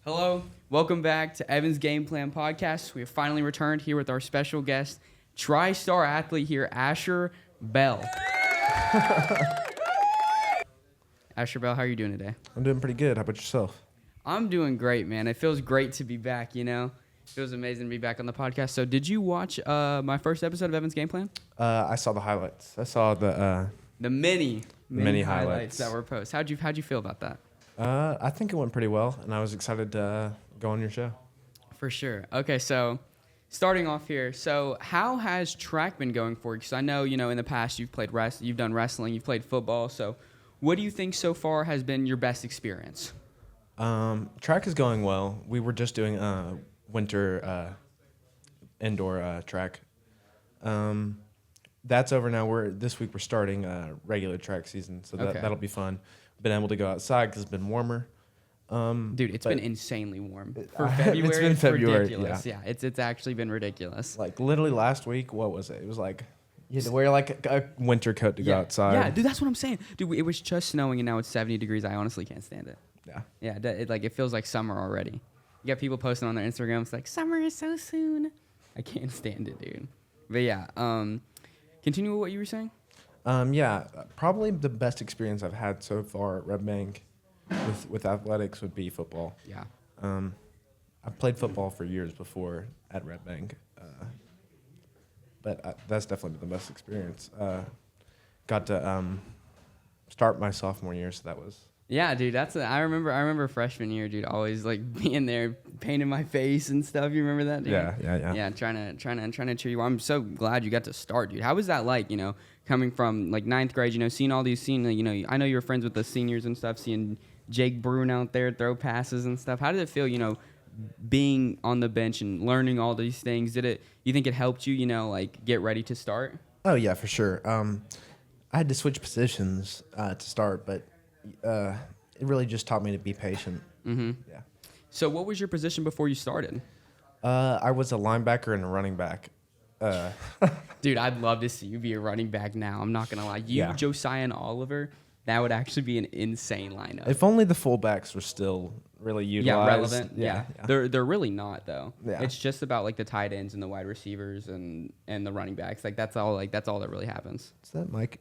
Hello, welcome back to Evan's Game Plan Podcast. We have finally returned here with our special guest, tri-star athlete here, Asher Bell. Asher Bell, how are you doing today? I'm doing pretty good. How about yourself? I'm doing great, man. It feels great to be back, you know? It feels amazing to be back on the podcast. So did you watch my first episode of Evan's Game Plan? I saw the highlights. I saw the many highlights that were posted. How'd you feel about that? I think it went pretty well, and I was excited to go on your show. For sure. Okay, so starting off here, so how has track been going for you? Because I know, in the past you've done wrestling, you've played football. So what do you think so far has been your best experience? Track is going well. We were just doing winter indoor track. That's over now. This week we're starting regular track season, so that'll be fun. Been able to go outside because it's been warmer. Dude, it's been insanely warm for February. It's been February. Ridiculous. Yeah, it's actually been ridiculous. Like literally last week, what was it? It was like you had to wear like a winter coat to go outside. Yeah, dude, that's what I'm saying. Dude, it was just snowing and now it's 70 degrees. I honestly can't stand it. Yeah, it feels like summer already. You got people posting on their Instagram. It's like summer is so soon. I can't stand it, dude. But yeah, continue with what you were saying. Probably the best experience I've had so far at Red Bank with athletics would be football. Yeah. I've played football for years before at Red Bank, but that's definitely been the best experience. Got to start my sophomore year, so that was. Yeah, dude, I remember freshman year, dude, always like being there, painting my face and stuff. You remember that, dude? Yeah. Yeah, trying to cheer you on. I'm so glad you got to start, dude. How was that like, coming from like ninth grade, seeing all these I know you were friends with the seniors and stuff, seeing Jake Bruin out there throw passes and stuff. How did it feel, being on the bench and learning all these things? You think it helped you, like get ready to start? Oh yeah, for sure. I had to switch positions to start, but it really just taught me to be patient. Mm-hmm. Yeah. So what was your position before you started? I was a linebacker and a running back. Dude, I'd love to see you be a running back now. I'm not going to lie. Josiah, and Oliver, that would actually be an insane lineup. If only the fullbacks were still really utilized. Yeah, relevant. Yeah. They're really not, though. Yeah. It's just about like the tight ends and the wide receivers and the running backs. Like that's all that really happens. Is that Mike?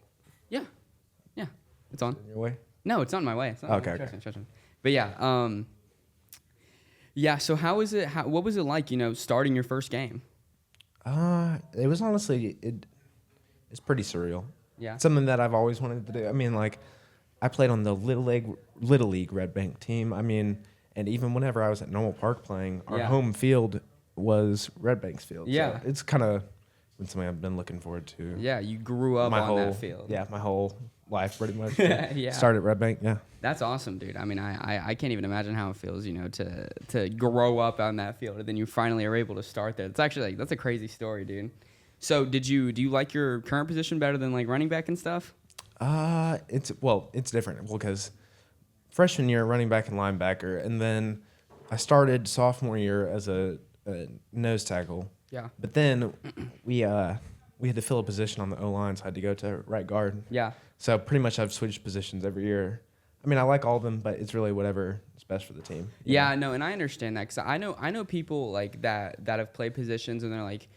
Yeah. It's on. In your way? No, it's not in my way. It's not okay. Trust me. But yeah, so what was it like, starting your first game? It was honestly, it's pretty surreal. Yeah. Something that I've always wanted to do. I mean, like, I played on the Little League Red Bank team. I mean, and even whenever I was at Normal Park playing, our home field was Red Bank's field. Yeah. So it's kind of something I've been looking forward to. Yeah, you grew up on that field. Yeah, my whole life pretty much. Yeah. Started at Red Bank, yeah. That's awesome, dude. I mean, I can't even imagine how it feels, to grow up on that field and then you finally are able to start there. It's actually that's a crazy story, dude. So do you like your current position better than like running back and stuff? It's different because freshman year running back and linebacker, and then I started sophomore year as a nose tackle. Yeah. But then we had to fill a position on the O-line, so I had to go to right guard. Yeah. So pretty much I've switched positions every year. I mean, I like all of them, but it's really whatever is best for the team. Yeah, no, and I understand that because I know people like that have played positions and they're like,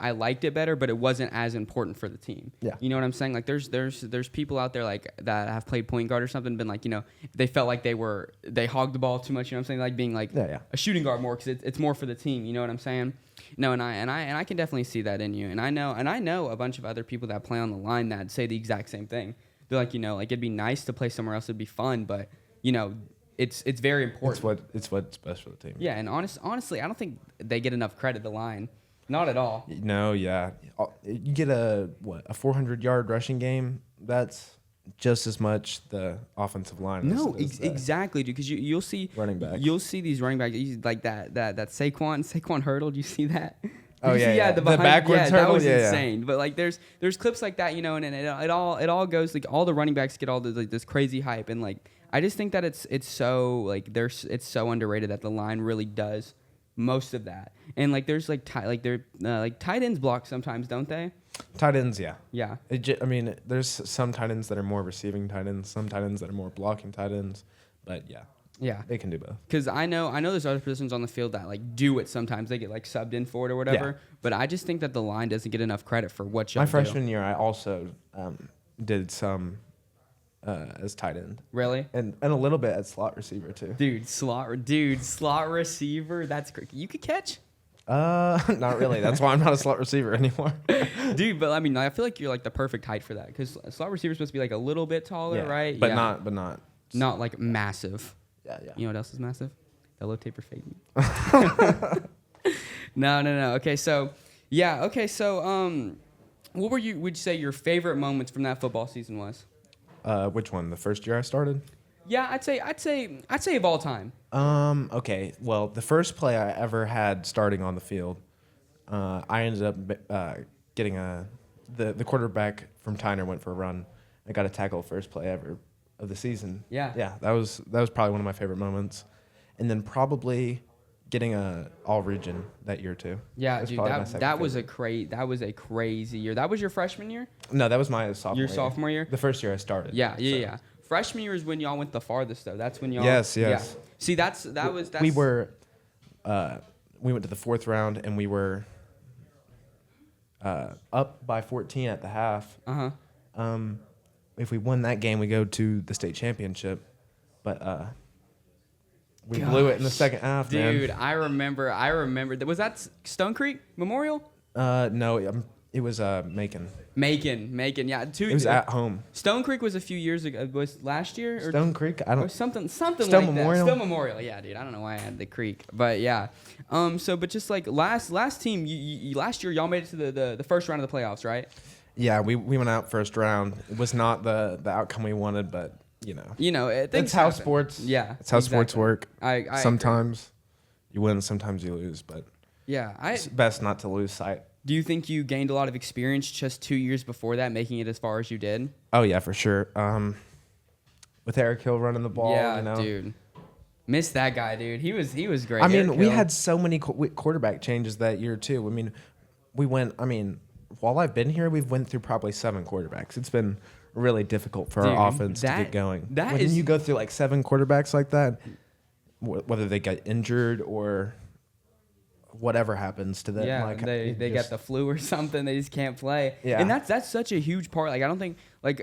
I liked it better, but it wasn't as important for the team. Yeah. You know what I'm saying? Like there's people out there like that have played point guard or something, been like, they felt like they hogged the ball too much. You know what I'm saying? Like being like a shooting guard more because it's more for the team. You know what I'm saying? No, and I can definitely see that in you. And I know a bunch of other people that play on the line that say the exact same thing. They're like, like it'd be nice to play somewhere else. It'd be fun, but it's very important. It's what's best for the team. Yeah, and honestly, I don't think they get enough credit. The line, not at all. No, yeah, you get a 400-yard rushing game. That's just as much the offensive line. No, exactly, dude. Because you'll see running back. You'll see these running backs like that Saquon hurdle. Do you see that? Oh yeah, the backwards hurdle. That was insane. But like, there's clips like that, and it all goes like all the running backs get all this crazy hype, and like I just think that it's so like it's so underrated that the line really does most of that, and like there's like tight ends block sometimes, don't they? Tight ends, yeah. Yeah. There's some tight ends that are more receiving tight ends, some tight ends that are more blocking tight ends, but yeah. Yeah, they can do both. Because I know there's other positions on the field that like do it sometimes. They get like subbed in for it or whatever. Yeah. But I just think that the line doesn't get enough credit for what y'all do. My freshman year, I also did some as tight end. Really? And a little bit at slot receiver too. Dude, slot receiver. That's great. You could catch? Not really. That's why I'm not a slot receiver anymore. Dude, but I mean, I feel like you're like the perfect height for that because slot receiver is supposed to be like a little bit taller, right? But yeah. not like massive. Yeah. You know what else is massive? Yellow taper fading. No. Okay, so what would you say your favorite moments from that football season was? Which one? The first year I started? Yeah, I'd say of all time. Okay. Well, the first play I ever had starting on the field, I ended up getting the quarterback from Tyner went for a run. I got a tackle first play ever of the season. Yeah. Yeah, that was probably one of my favorite moments. And then probably getting a all region that year too. Yeah, dude, that was a crazy year. That was your freshman year? No, that was my sophomore year. Your sophomore year? The first year I started. Yeah. Freshman year is when y'all went the farthest though. That's when y'all Yes. Yeah. See, that's we were we went to the fourth round and we were up by 14 at the half. Uh-huh. If we won that game, we go to the state championship. But we blew it in the second half, dude, man. I remember. Was that Stone Creek Memorial? No, it was Macon. Macon, yeah. It was at home. Stone Creek was a few years ago. Was last year? Or Stone Creek? I don't. Or something Stone like Memorial? that. Stone Memorial, yeah, dude. I don't know why I had the creek, but yeah. But just like last team, you last year y'all made it to the first round of the playoffs, right? Yeah, we went out first round. It was not the outcome we wanted, but that's how sports. Yeah, it's how sports work. I sometimes you win, sometimes you lose, but yeah, it's best not to lose sight. Do you think you gained a lot of experience just 2 years before that, making it as far as you did? Oh yeah, for sure. With Eric Hill running the ball, yeah, dude. Missed that guy, dude. He was great. I mean, we had so many quarterback changes that year too. I mean, while I've been here, we've went through probably 7 quarterbacks. It's been really difficult for our offense to get going. When you go through like 7 quarterbacks like that, whether they get injured or whatever happens to them, like they get the flu or something, they just can't play. Yeah. And that's such a huge part. Like I don't think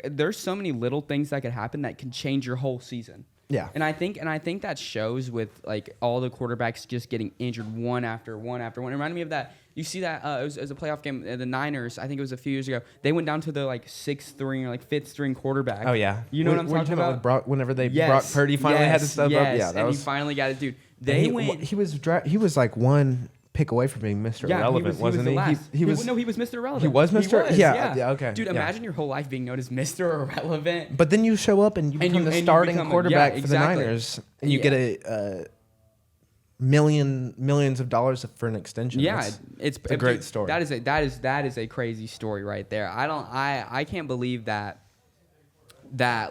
there's so many little things that could happen that can change your whole season. Yeah. And I think that shows with like all the quarterbacks just getting injured one after one after one. It reminded me of that. You see that it was a playoff game. The Niners, I think it was a few years ago. They went down to the like 6th string or like 5th string quarterback. Oh yeah. You know what I'm talking about? With Brock, whenever Brock Purdy finally had to step up. Yeah, and he finally got it, dude. He was like one pick away from being Mr. Irrelevant, wasn't he? He was Mr. Irrelevant. He was Mr. Yeah, okay. Dude, imagine your whole life being known as Mr. Irrelevant. But then you show up and you become the starting quarterback for the Niners, and you get a millions of dollars for an extension. Yeah, it's a great story. That is a crazy story right there. I can't believe that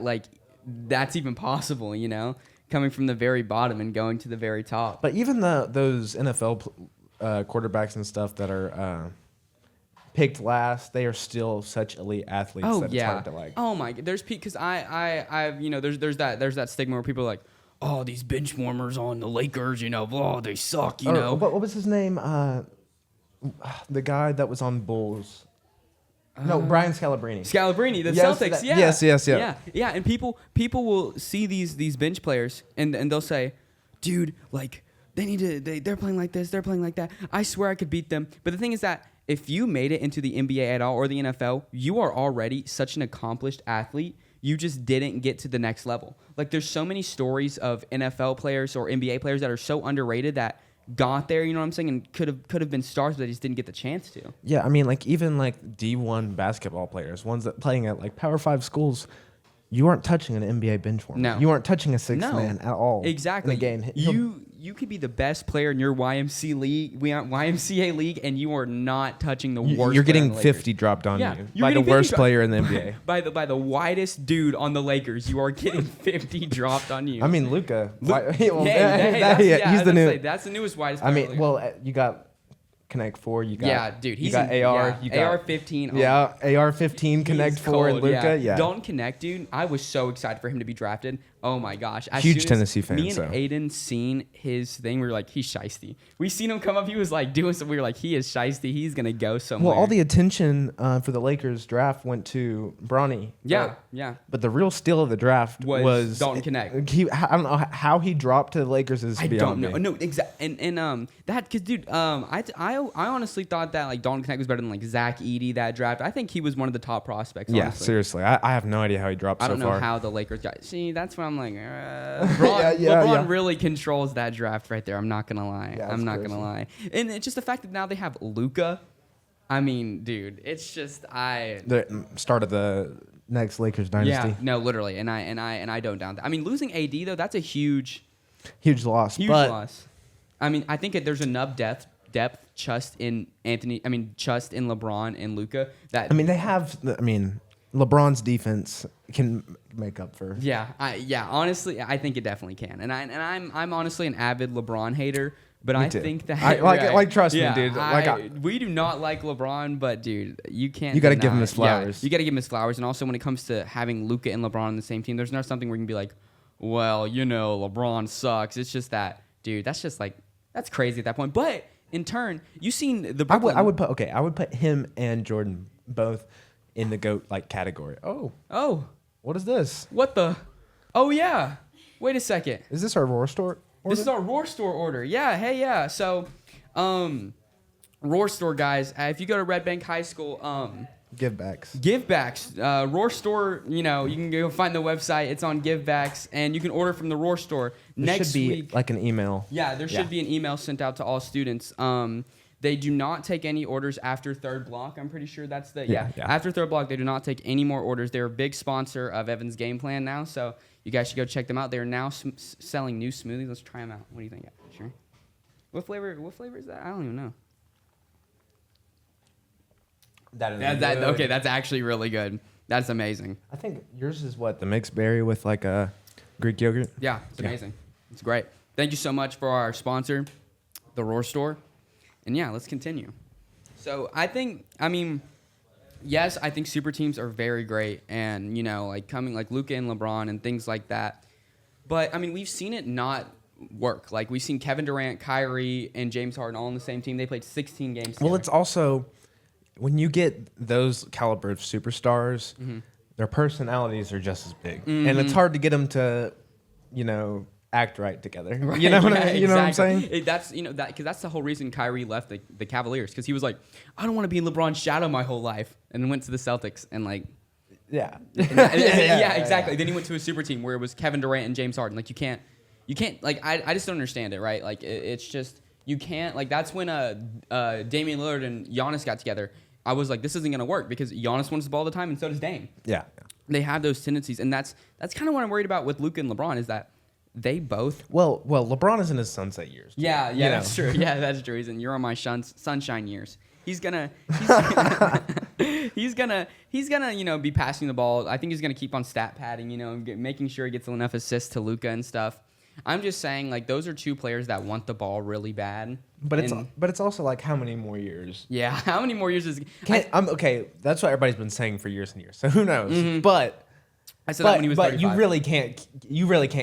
like that's even possible. Coming from the very bottom and going to the very top. But even those NFL quarterbacks and stuff that are picked last, they are still such elite athletes it's hard to like. Oh my god, there's because I've there's that stigma where people are like, oh, these bench warmers on the Lakers, they suck, What was his name? The guy that was on Bulls. No, Brian Scalabrine. The Celtics. Yes. Yeah. And people will see these bench players and they'll say, dude, like they're playing like this, they're playing like that. I swear I could beat them. But the thing is that if you made it into the NBA at all or the NFL, you are already such an accomplished athlete. You just didn't get to the next level. Like there's so many stories of NFL players or NBA players that are so underrated that got there, you know what I'm saying, and could have been stars, but they just didn't get the chance to. Yeah, I mean, like even like D1 basketball players, ones that playing at like Power 5 schools, you aren't touching an NBA bench warmer. No, you aren't touching a sixth man at all. Exactly. In a game, you could be the best player in your YMCA league, and you are not touching the worst. You're getting 50 dropped on you by the worst player in the NBA. By the widest dude on the Lakers, you are getting 50 dropped on you. I mean, Luka. That's the newest widest player. I mean, well, you got Connect 4. You got he's got AR. You got AR-15. AR-15 Connect 4 and Luka. Yeah. Dalton Connect, dude. I was so excited for him to be drafted. Oh my gosh. Huge Tennessee fan. Me and Aiden seen his thing. We were like, he's shiesty. We seen him come up. He was like doing something. We were like, he is shiesty. He's going to go somewhere. Well, all the attention for the Lakers draft went to Bronny. Yeah. But the real steal of the draft was Dalton Connect. I don't know how he dropped to the Lakers is beyond me. No, exactly. And that, because, dude, I honestly thought that, like, Dalton Connect was better than, like, Zach Edey, that draft. I think he was one of the top prospects, honestly. Yeah, seriously. I have no idea how he dropped so far. I don't know how the Lakers got. See, that's what I'm like. LeBron really controls that draft right there. I'm not gonna lie. I'm not gonna lie. And it's just the fact that now they have Luka. I mean, dude, it's just the start of the next Lakers dynasty. Yeah, no, literally. And I don't doubt that. I mean, losing AD though, that's a huge loss. Loss. I mean, I think there's enough depth just in LeBron and Luka that. I mean, they have. LeBron's defense can make up for. Yeah, honestly, I think it definitely can, and I'm honestly an avid LeBron hater, but I think that trust me, dude. We do not like LeBron, but dude, you can't. You got to give him his flowers. Yeah, you got to give him his flowers, and also when it comes to having Luka and LeBron on the same team, there's not something where you can be like, well, LeBron sucks. It's just that, dude. That's just like that's crazy at that point. But in turn, you've seen the Brooklyn. I would put him and Jordan both in the GOAT category. Oh. What is this? What the? Oh yeah. Wait a second. Is this our Roar Store order? This is our Roar Store order. Yeah. Hey, yeah. So, Roar Store guys. If you go to Red Bank High School, Givebacks. Roar Store. You can go find the website. It's on Givebacks, and you can order from the Roar Store. Next should be week, like an email. Yeah, there should be an email sent out to all students. They do not take any orders after third block. I'm pretty sure that's the after third block. They do not take any more orders. They're a big sponsor of Evan's Game Plan now, so you guys should go check them out. They're now selling new smoothies. Let's try them out. What do you think? Yeah, sure. What flavor is that? I don't even know. Okay, that's actually really good. That's amazing. I think yours is what, the mixed berry with like a Greek yogurt? Yeah, it's amazing. It's great. Thank you so much for our sponsor, the Roar Store. And yeah, let's continue. So I think super teams are very great, and coming like Luka and LeBron and things like that. But I mean, we've seen it not work. Like we've seen Kevin Durant, Kyrie, and James Harden all on the same team. They played 16 games together. Well, it's also when you get those caliber of superstars, their personalities are just as big, and it's hard to get them to, act right together. Right, you know what I'm saying? That's because that's the whole reason Kyrie left the Cavaliers, because he was like, I don't want to be in LeBron's shadow my whole life, and then went to the Celtics and exactly. Then he went to a super team where it was Kevin Durant and James Harden. Like you can't I just don't understand it, right? Like it's just you can't that's when Damian Lillard and Giannis got together. I was like, this isn't gonna work because Giannis wants the ball all the time and so does Dame. Yeah. They have those tendencies, and that's kind of what I'm worried about with Luka and LeBron is that they both. Well, LeBron is in his sunset years. Too. Yeah, that's true. Yeah, that's true. You're on my sunshine years. He's gonna be passing the ball. I think he's gonna keep on stat padding, making sure he gets enough assists to Luka and stuff. I'm just saying, those are two players that want the ball really bad. But it's also how many more years? Yeah, how many more years is? I'm okay. That's what everybody's been saying for years and years. So who knows? Mm-hmm. But I said that when he was 35. You really can't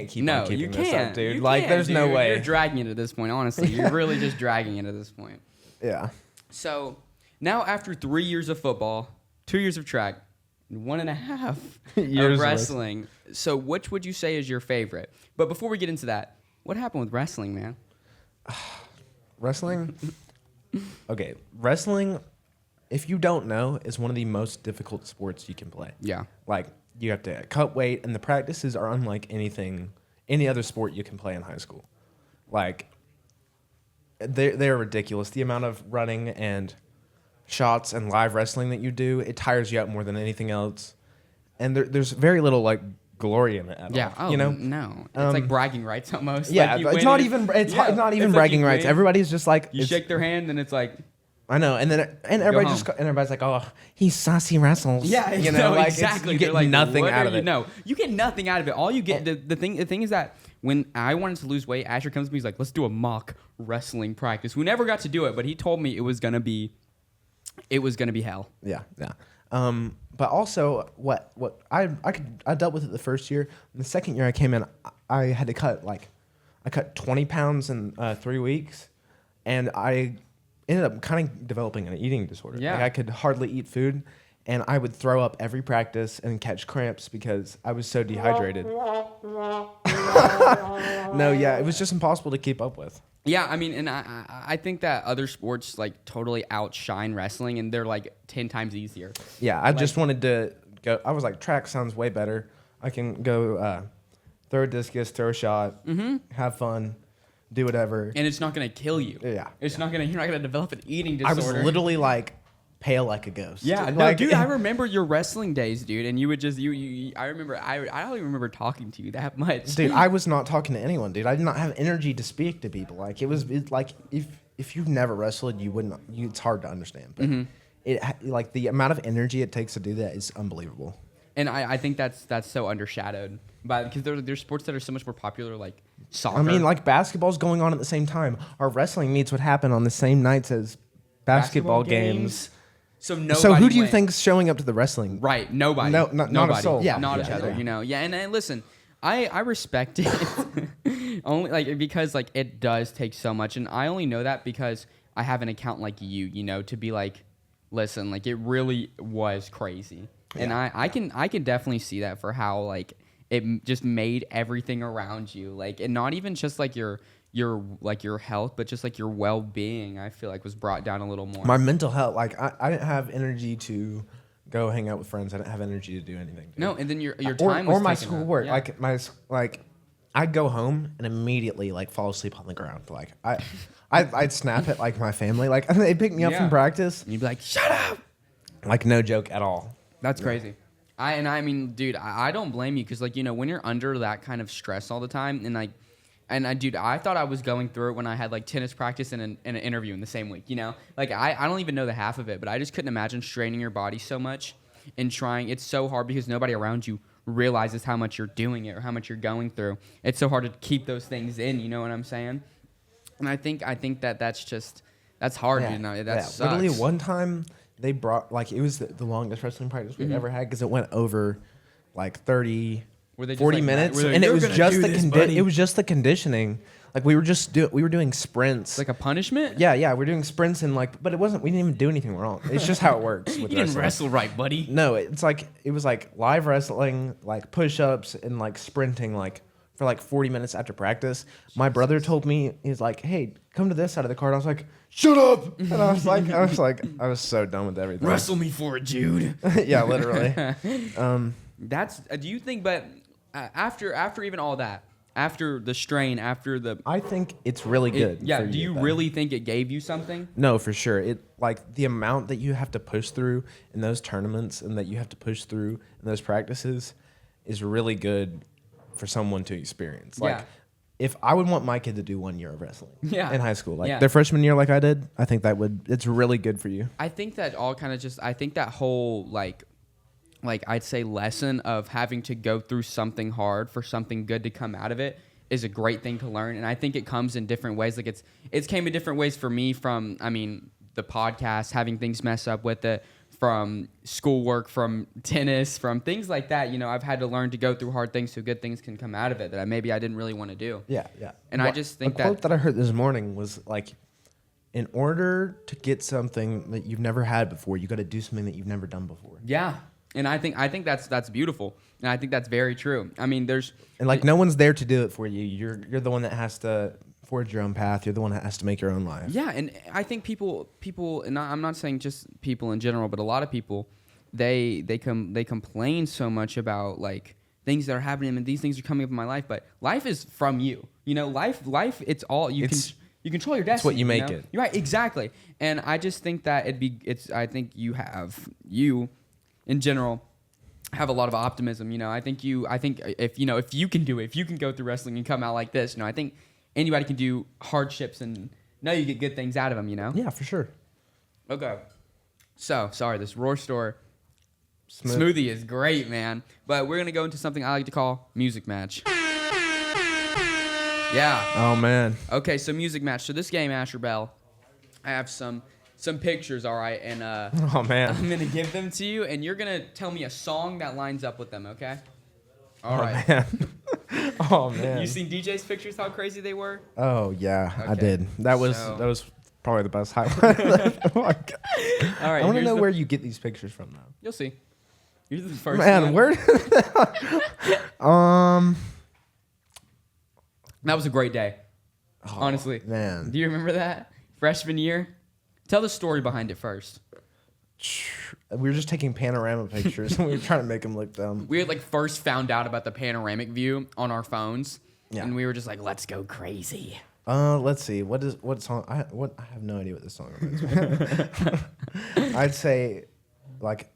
keep on keeping this up, dude. There's no way. You're dragging it at this point, honestly. You're really just dragging it at this point. Yeah. So now after 3 years of football, 2 years of track, and 1.5 years of wrestling. So which would you say is your favorite? But before we get into that, what happened with wrestling, man? Wrestling? Okay, wrestling, if you don't know, is one of the most difficult sports you can play. Yeah. You have to cut weight, and the practices are unlike any other sport you can play in high school. They're ridiculous. The amount of running and shots and live wrestling that you do, it tires you out more than anything else. And there's very little glory in it at all. Yeah. Oh, no. It's like bragging rights almost. Yeah, it's not even bragging rights. Everybody's just you shake their hand and it's like. I know, and everybody's like, oh, he's saucy wrestles. Yeah, exactly. You get nothing out of it. No, you get nothing out of it. All you get, the thing is that when I wanted to lose weight, Asher comes to me, he's like, let's do a mock wrestling practice. We never got to do it, but he told me it was gonna be hell. Yeah. But also, what I dealt with it the first year. The second year I came in, I had to cut 20 pounds in 3 weeks, and I ended up kind of developing an eating disorder. Yeah. Like I could hardly eat food, and I would throw up every practice and catch cramps because I was so dehydrated. No, yeah, it was just impossible to keep up with. Yeah, I mean, and I think that other sports like totally outshine wrestling, and they're like 10 times easier. Yeah, I just wanted to go. I was like, track sounds way better. I can go throw a discus, throw a shot, have fun, do whatever, and it's not gonna kill you. Yeah, it's not gonna. You're not gonna develop an eating disorder. I was literally like pale like a ghost. Yeah, no, like, dude, I remember your wrestling days, dude, and you would just I remember I don't even remember talking to you that much. Dude, I was not talking to anyone, dude. I did not have energy to speak to people. Like it's like if you've never wrestled, you wouldn't. It's hard to understand, but it like the amount of energy it takes to do that is unbelievable. And I think that's so undershadowed because there's sports that are so much more popular, like soccer. I mean, like basketball's going on at the same time. Our wrestling meets would happen on the same nights as basketball games. So who do you think's showing up to the wrestling? Right, nobody. No, not a soul. Yeah, not each other. You know. Yeah, and listen, I respect it only like because like it does take so much, and I only know that because I have an account like you know, to be like, listen, like it really was crazy, and I can definitely see that for how like it just made everything around you like, and not even just like your health, but just like your well-being, I feel like was brought down a little more. My mental health, like I didn't have energy to go hang out with friends. I didn't have energy to do anything. Dude. No, and then your time was or my taken school up. work. Yeah. Like I'd go home and immediately like fall asleep on the ground. Like I'd snap at like my family. Like they'd pick me up from practice. And you'd be like, shut up. Like no joke at all. That's crazy. I mean, dude, I don't blame you because like, you know, when you're under that kind of stress all the time and like, dude, I thought I was going through it when I had like tennis practice and an interview in the same week, you know? Like I don't even know the half of it, but I just couldn't imagine straining your body so much and trying. It's so hard because nobody around you realizes how much you're doing it or how much you're going through. It's so hard to keep those things in, you know what I'm saying? And I think that's hard, you know? That sucks. Literally one time they brought, like, it was the longest wrestling practice we've ever had because it went over like 40 minutes, and it was just the conditioning. Like we were doing sprints. Like a punishment? Yeah, we're doing sprints and like, but it wasn't. We didn't even do anything wrong. It's just how it works. You didn't wrestle right, buddy. No, it was like live wrestling, like push-ups and like sprinting, like for like 40 minutes after practice. My brother told me, he's like, "Hey, come to this side of the card." I was like, "Shut up!" And I was like, so done with everything. Wrestle me for it, Jude. Yeah, literally. Do you think? But after even all that, after the strain, after the, I think it's really good. Yeah. Do you really think it gave you something? No, for sure. It like the amount that you have to push through in those tournaments and that you have to push through in those practices is really good for someone to experience. Like, if I would want my kid to do 1 year of wrestling in high school, like their freshman year, like I did, I think it's really good for you. I think that all kind of I think that whole like I'd say lesson of having to go through something hard for something good to come out of it is a great thing to learn. And I think it comes in different ways. Like it's came in different ways for me from, I mean, the podcast, having things mess up with it, from schoolwork, from tennis, from things like that. You know, I've had to learn to go through hard things so good things can come out of it that I didn't really want to do. Yeah. And I just think a quote that I heard this morning was like, in order to get something that you've never had before, you got to do something that you've never done before. Yeah. And I think that's beautiful. And I think that's very true. I mean, no one's there to do it for you. You're the one that has to forge your own path. You're the one that has to make your own life. Yeah, and I think people, and I'm not saying just people in general, but a lot of people, they complain so much about like things that are happening and these things are coming up in my life, but life is from you. You know, life it's all you control your destiny. It's what you make it. You're right, exactly. And I just think that I think you in general have a lot of optimism. You know, I think if you can do it, if you can go through wrestling and come out like this, you know, I think anybody can do hardships and know you get good things out of them, you know? Yeah, for sure. Okay. So, sorry, this Roar Store smoothie is great, man. But we're going to go into something I like to call music match. Yeah. Oh, man. Okay, so music match. So this game, Asher Bell, I have some some pictures, all right? And oh man, I'm gonna give them to you, and you're gonna tell me a song that lines up with them, okay? All right. Man. Oh man. You seen DJ's pictures? How crazy they were? Oh yeah, okay. I did. That was probably the best highlight. Oh my God. All right. I want to know where you get these pictures from, though. You'll see. You're the first. Man, where? That was a great day. Oh, honestly, man. Do you remember that freshman year? Tell the story behind it first. We were just taking panorama pictures and we were trying to make them look dumb. We had like first found out about the panoramic view on our phones, and we were just like, "Let's go crazy." Let's see. What song? I have no idea what this song is. I'd say, like,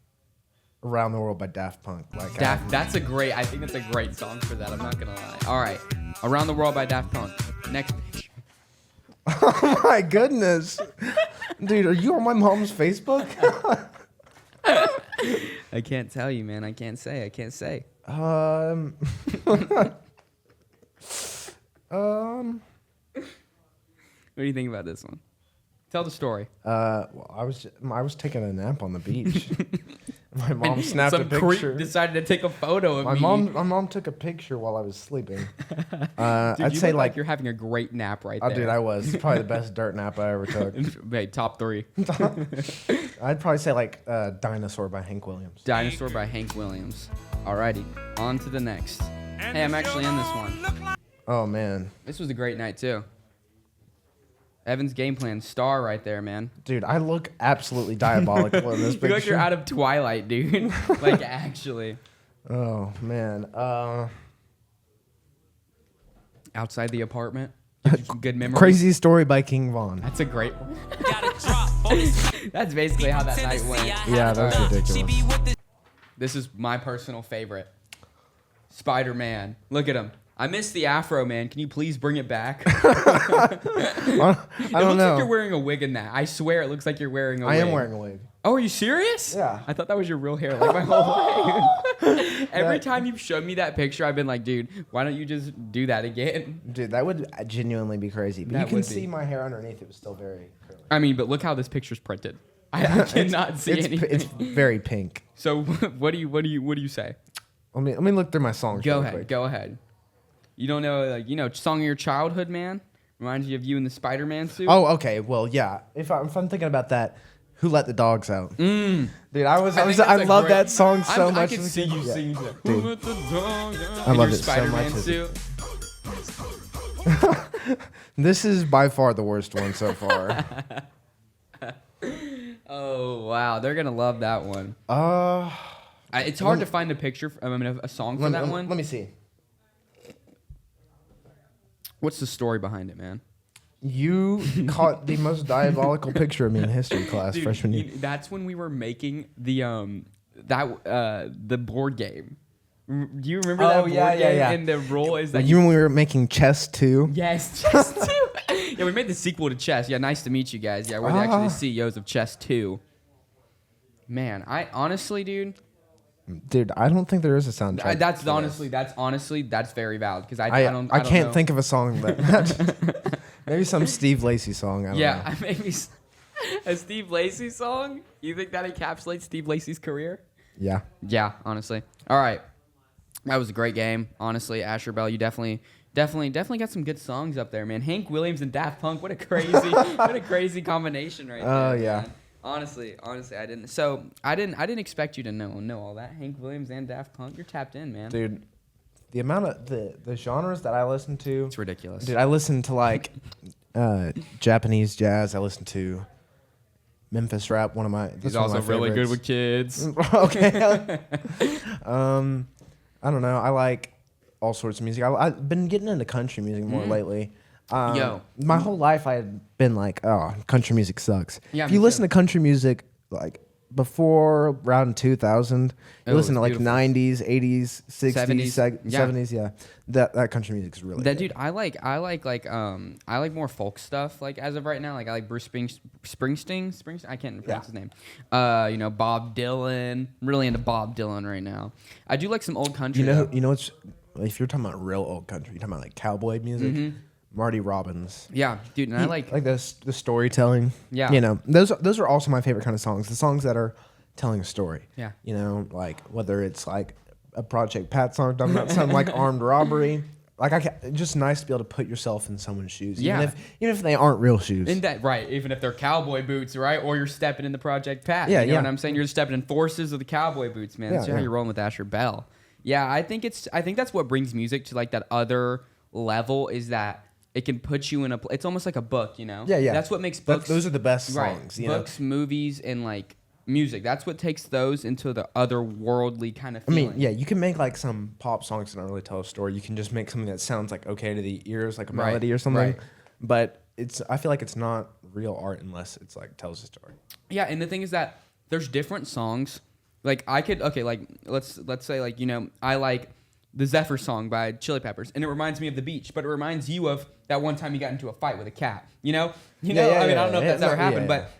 "Around the World" by Daft Punk. Like I think that's a great song for that. I'm not gonna lie. All right, "Around the World" by Daft Punk. Next picture. Oh my goodness, dude! Are you on my mom's Facebook? I can't tell you, man. I can't say. What do you think about this one? Tell the story. Well, I was taking a nap on the beach. My mom snapped a picture. Creep decided to take a photo of me. My mom took a picture while I was sleeping. Dude, I'd say like you're having a great nap right there. Oh, dude, I was. It's probably the best dirt nap I ever took. Wait, top 3. I'd probably say like "Dinosaur" by Hank Williams. "Dinosaur" by Hank Williams. Alrighty, on to the next. Hey, I'm actually in this one. Oh man, this was a great night too. Evan's game plan star right there, man. Dude, I look absolutely diabolical in this picture. You look like you're out of Twilight, dude. Like, actually. Oh, man. Outside the apartment. Some good memories. Crazy Story by King Von. That's a great one. That's basically how that night went. Yeah, that was ridiculous. This is my personal favorite. Spider-Man. Look at him. I miss the afro, man. Can you please bring it back? I don't know. It looks like you're wearing a wig in that. I swear it looks like you're wearing a wig. I am wearing a wig. Oh, are you serious? Yeah. I thought that was your real hair like my whole life. Every time you've shown me that picture, I've been like, dude, why don't you just do that again? Dude, that would genuinely be crazy. But you can see my hair underneath. It was still very curly. I mean, but look how this picture's printed. I cannot see anything. It's very pink. So what do you say? Let me look through my songs. Go ahead. You don't know, like, song of your childhood, man? Reminds you of you in the Spider-Man suit? Oh, okay. Well, yeah. If I'm thinking about that, "Who Let the Dogs Out?" Dude, I love that song so much. I can see you singing that. Dude. Who let the dog out? I love it Spider-Man so much. This is by far the worst one so far. Oh, wow. They're going to love that one. It's hard to find a picture, a song for that one. Let me see. What's the story behind it, man? You caught the most diabolical picture of me in history class, Dude, freshman year. That's when we were making the board game. Do you remember that board game? Yeah. And the rule is that you when we were making Chess 2? Yes, Chess 2. Yeah, we made the sequel to Chess. Yeah, nice to meet you guys. Yeah, we're actually the CEOs of Chess 2. Man, I honestly, dude, I don't think there is a soundtrack. That's very valid because I can't think of a song that maybe some Steve Lacy song. I don't know. Maybe a Steve Lacy song. You think that encapsulates Steve Lacy's career? Yeah. Yeah, honestly. All right, that was a great game. Honestly, Asher Bell, you definitely got some good songs up there, man. Hank Williams and Daft Punk. What a crazy combination right there. Oh yeah. Man. Honestly, I didn't. So I didn't expect you to know all that. Hank Williams and Daft Punk. You're tapped in, man. Dude, the amount of the genres that I listen to, it's ridiculous. Dude, I listen to like Japanese jazz. I listen to Memphis rap. He's also really good with kids. Okay. I don't know. I like all sorts of music. I've been getting into country music more lately. My whole life I had been like, oh, country music sucks. Yeah, if you listen to country music like before around 2000, you listen to like beautiful. 90s, 80s, 60s, 70s, yeah. That country music is really good. Dude, I like more folk stuff like as of right now. Like I like Bruce Springsteen. I can't pronounce his name. Bob Dylan. I'm really into Bob Dylan right now. I do like some old country. You know what's if you're talking about real old country, you're talking about like cowboy music. Mm-hmm. Marty Robbins. Yeah, dude, and I like the storytelling. Yeah, you know, those are also my favorite kind of songs. The songs that are telling a story. Yeah, you know, like whether it's like a Project Pat song done about something like armed robbery. Like it's just nice to be able to put yourself in someone's shoes, even if they aren't real shoes. In that, right? Even if they're cowboy boots, right? Or you're stepping in the Project Pat. Yeah, you know what I'm saying? You're stepping in forces of the cowboy boots, man. That's how you're rolling with Asher Bell. Yeah, I think that's what brings music to like that other level is that it can put you in a. It's almost like a book, you know? Yeah. That's what makes books. Those are the best songs. Right. Books, movies, and like music. That's what takes those into the otherworldly kind of feeling. I mean, yeah, you can make like some pop songs that don't really tell a story. You can just make something that sounds like okay to the ears, like a melody or something. Right. But I feel like it's not real art unless it's like tells a story. Yeah, and the thing is that there's different songs. Like let's say like, you know, I like the Zephyr song by Chili Peppers, and it reminds me of the beach, but it reminds you of that one time you got into a fight with a cat. You know? I don't know if that's ever happened, but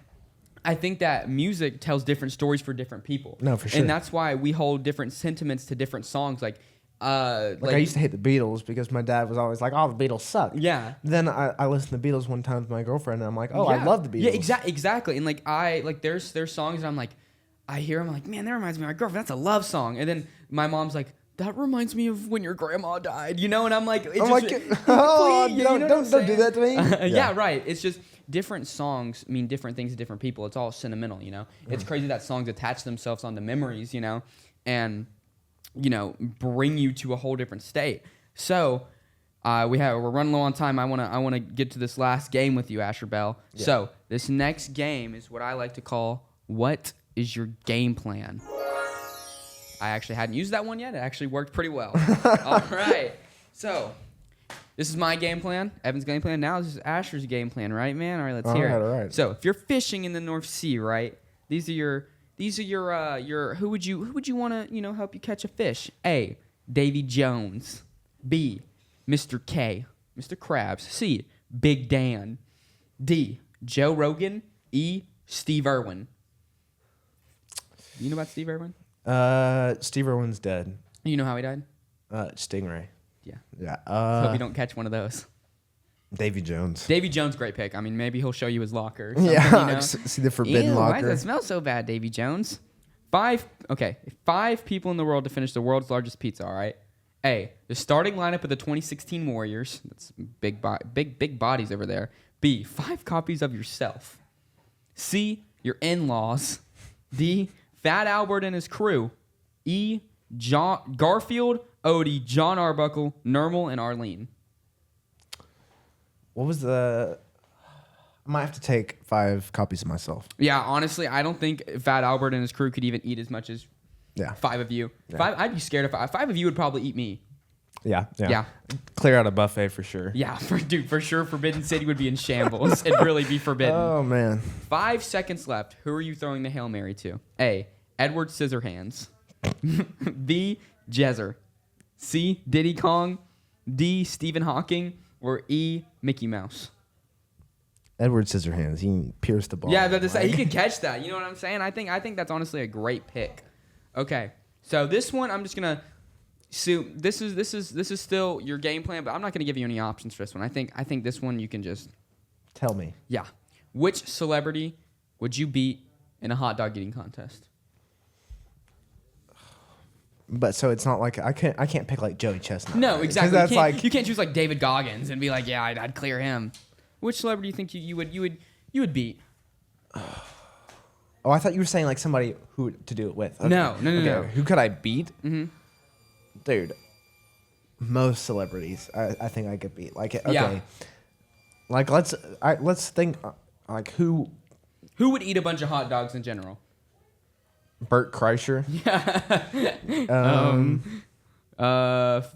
I think that music tells different stories for different people. No, for sure. And that's why we hold different sentiments to different songs. Like I used to hate the Beatles because my dad was always like, "Oh, the Beatles suck." Yeah. Then I listened to the Beatles one time with my girlfriend, and I'm like, "Oh, I love the Beatles." Yeah, exactly. And like there's songs that I'm like, I hear them, I'm like, man, that reminds me of my girlfriend. That's a love song. And then my mom's like, that reminds me of when your grandma died, you know? And I'm like, don't do that to me. Yeah, right. It's just different songs mean different things to different people. It's all sentimental, you know? It's crazy that songs attach themselves onto memories, you know, and, you know, bring you to a whole different state. So we're running low on time. I want to get to this last game with you, Asher Bell. Yeah. So this next game is what I like to call What is Your Game Plan? I actually hadn't used that one yet. It actually worked pretty well. All right. So this is my game plan, Evan's game plan. Now this is Asher's game plan, right, man? All right, let's hear it. All right. So if you're fishing in the North Sea, right? These are your who would you want to, you know, help you catch a fish? A, Davy Jones. B, Mr. K, Mr. Krabs. C, Big Dan. D, Joe Rogan. E, Steve Irwin. You know about Steve Irwin? Steve Irwin's dead. You know how he died? Stingray. Yeah. Hope you don't catch one of those. Davy Jones. Davy Jones, great pick. I mean, maybe he'll show you his locker. Yeah, you know? See the forbidden locker. Why does it smell so bad, Davy Jones? 5 people in the world to finish the world's largest pizza, all right? A, the starting lineup of the 2016 Warriors. That's big bodies over there. B, 5 copies of yourself. C, your in-laws. D, Fat Albert and his crew. E, Garfield, Odie, John Arbuckle, Nermal, and Arlene. What was I might have to take 5 copies of myself. Yeah, honestly, I don't think Fat Albert and his crew could even eat as much as 5 of you. Yeah. 5, I'd be scared of 5. 5 of you would probably eat me. Yeah. Clear out a buffet for sure. Yeah, for sure. Forbidden City would be in shambles. It'd really be forbidden. Oh, man. 5 seconds left. Who are you throwing the Hail Mary to? A, Edward Scissorhands. B, Jezzer. C, Diddy Kong. D, Stephen Hawking. Or E, Mickey Mouse. Edward Scissorhands. He pierced the ball. Yeah, but he could catch that. You know what I'm saying? I think that's honestly a great pick. Okay, so this one I'm just gonna. So this is still your game plan, but I'm not gonna give you any options for this one. I think this one you can just tell me. Yeah, which celebrity would you beat in a hot dog eating contest? But so it's not like I can't pick like Joey Chestnut. No, exactly. You can't choose like David Goggins and be like, yeah, I'd clear him. Which celebrity do you think you would beat? Oh, I thought you were saying like somebody who to do it with. Okay. No. Who could I beat? Mm-hmm. Dude, most celebrities I think I could beat. Like okay, yeah. Like let's think like who would eat a bunch of hot dogs in general. Bert Kreischer. Yeah.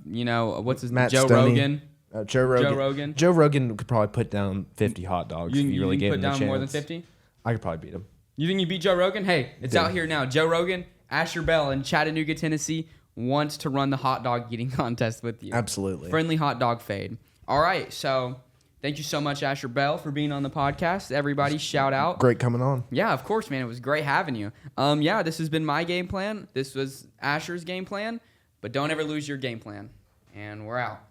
You know, what's his name? Matt Joe Stoney. Rogan. Joe Rogan. Joe Rogan could probably put down 50 hot dogs if you really gave him a chance. Put down more than 50? I could probably beat him. You think you beat Joe Rogan? Hey, it's out here now. Joe Rogan, Asher Bell in Chattanooga, Tennessee wants to run the hot dog eating contest with you. Absolutely. Friendly hot dog fade. All right, so thank you so much, Asher Bell, for being on the podcast. Everybody, shout out. Great coming on. Yeah, of course, man. It was great having you. Yeah, this has been my game plan. This was Asher's game plan. But don't ever lose your game plan. And we're out.